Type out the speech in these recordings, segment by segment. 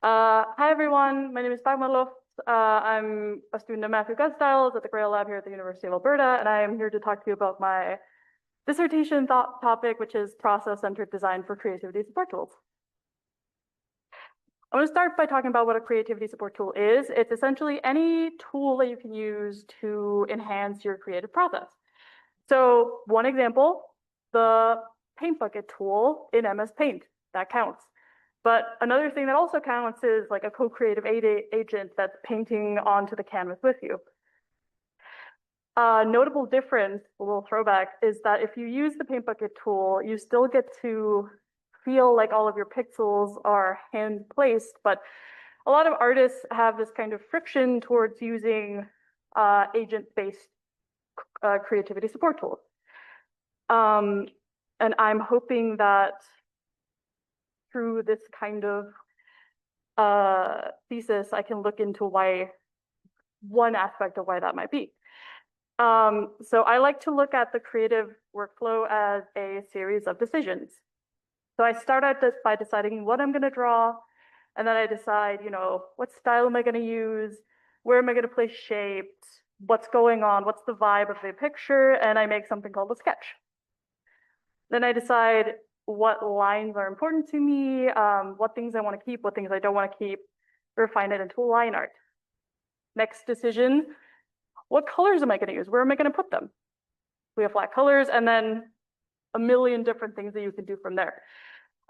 Hi everyone, my name is Dagmar Lofts. I'm a student of Math Gut Styles at the Grail Lab here at the University of Alberta, and I am here to talk to you about my dissertation topic, which is process-centered design for creativity support tools. I'm going to start by talking about what a creativity support tool is. It's essentially any tool that you can use to enhance your creative process. So one example, the paint bucket tool in MS Paint, that counts. But another thing that also counts is like a co-creative agent that's painting onto the canvas with you. A notable difference, a little throwback, is that if you use the paint bucket tool, you still get to feel like all of your pixels are hand placed, but a lot of artists have this kind of friction towards using agent-based creativity support tools. And I'm hoping that through this kind of thesis, I can look into one aspect of why that might be. So I like to look at the creative workflow as a series of decisions. So I start out by deciding what I'm going to draw, and then I decide, what style am I going to use? Where am I going to place shapes? What's going on? What's the vibe of the picture? And I make something called a sketch. Then I decide what lines are important to me, what things I want to keep, what things I don't want to keep, refine it into line art. Next decision, what colors am I going to use? Where am I going to put them? We have flat colors, and then a million different things that you can do from there.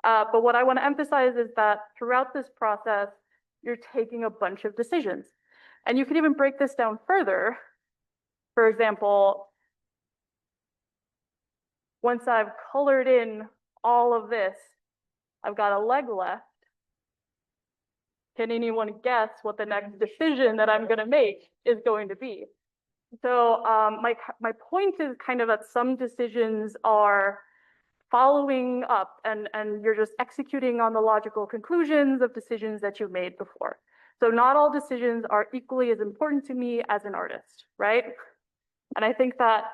But what I want to emphasize is that throughout this process, you're taking a bunch of decisions. And you can even break this down further. For example, once I've colored in all of this, I've got a leg left. Can anyone guess what the next decision that I'm going to make is going to be? So my point is kind of that some decisions are following up and you're just executing on the logical conclusions of decisions that you've made before. So not all decisions are equally as important to me as an artist, right? And I think that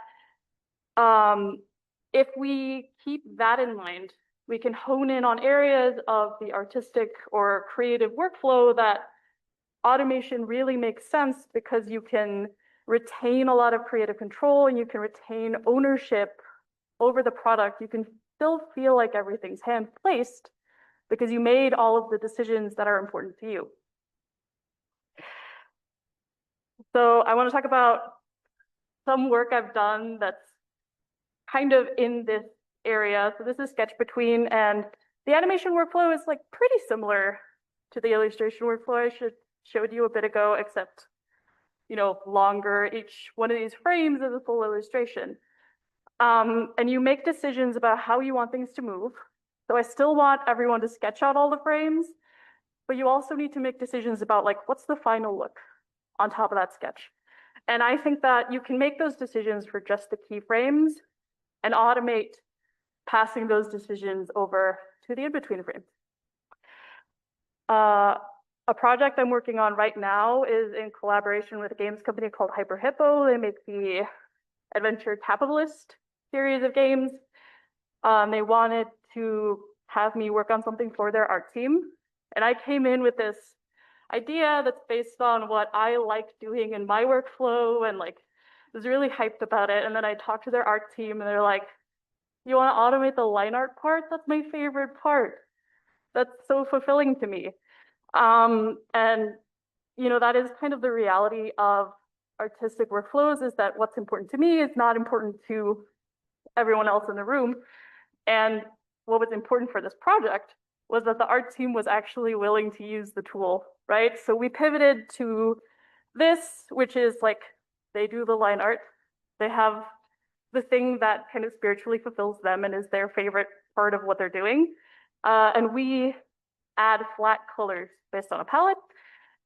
if we keep that in mind, we can hone in on areas of the artistic or creative workflow that automation really makes sense because you can retain a lot of creative control and you can retain ownership over the product. You can still feel like everything's hand placed because you made all of the decisions that are important to you. So I want to talk about some work I've done that's kind of in this area. So this is Sketch Between, and the animation workflow is like pretty similar to the illustration workflow I showed you a bit ago, except, longer. Each one of these frames is a full illustration. And you make decisions about how you want things to move. So I still want everyone to sketch out all the frames, but you also need to make decisions about what's the final look on top of that sketch. And I think that you can make those decisions for just the keyframes and automate passing those decisions over to the in-between frames. A project I'm working on right now is in collaboration with a games company called Hyper Hippo. They make the Adventure Capitalist series of games. They wanted to have me work on something for their art team. And I came in with this idea that's based on what I like doing in my workflow and was really hyped about it. And then I talked to their art team and they're like, you want to automate the line art part? That's my favorite part. That's so fulfilling to me. And that is kind of the reality of artistic workflows, is that what's important to me is not important to everyone else in the room. And what was important for this project was that the art team was actually willing to use the tool, right? So we pivoted to this, which is they do the line art. They have the thing that kind of spiritually fulfills them and is their favorite part of what they're doing. And we add flat colors based on a palette.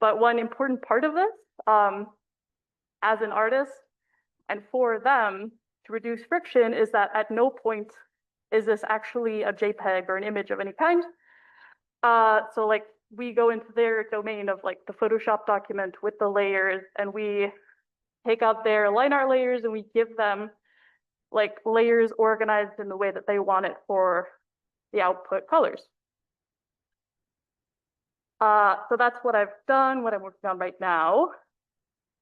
But one important part of this, as an artist and for them to reduce friction, is that at no point is this actually a JPEG or an image of any kind. So we go into their domain of the Photoshop document with the layers, and we take out their line art layers and we give them layers organized in the way that they want it for the output colors. So that's what I've done, what I'm working on right now.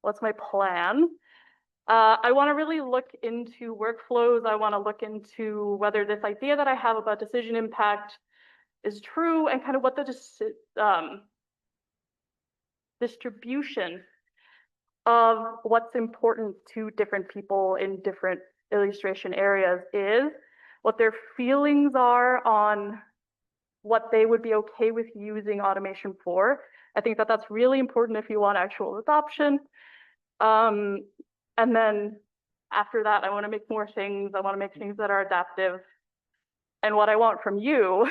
What's my plan? I want to really look into workflows. I want to look into whether this idea that I have about decision impact is true and kind of what the distribution of what's important to different people in different illustration areas is, what their feelings are on what they would be okay with using automation for. I think that that's really important if you want actual adoption. And then after that, I want to make more things. I want to make things that are adaptive. And what I want from you,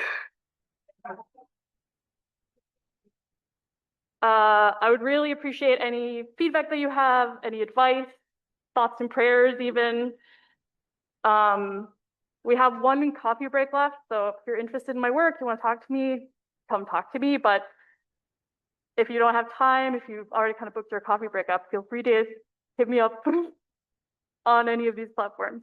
I would really appreciate any feedback that you have, any advice, thoughts and prayers even. We have one coffee break left, so if you're interested in my work, you want to talk to me, come talk to me. But if you don't have time, if you've already kind of booked your coffee break up, feel free to hit me up on any of these platforms.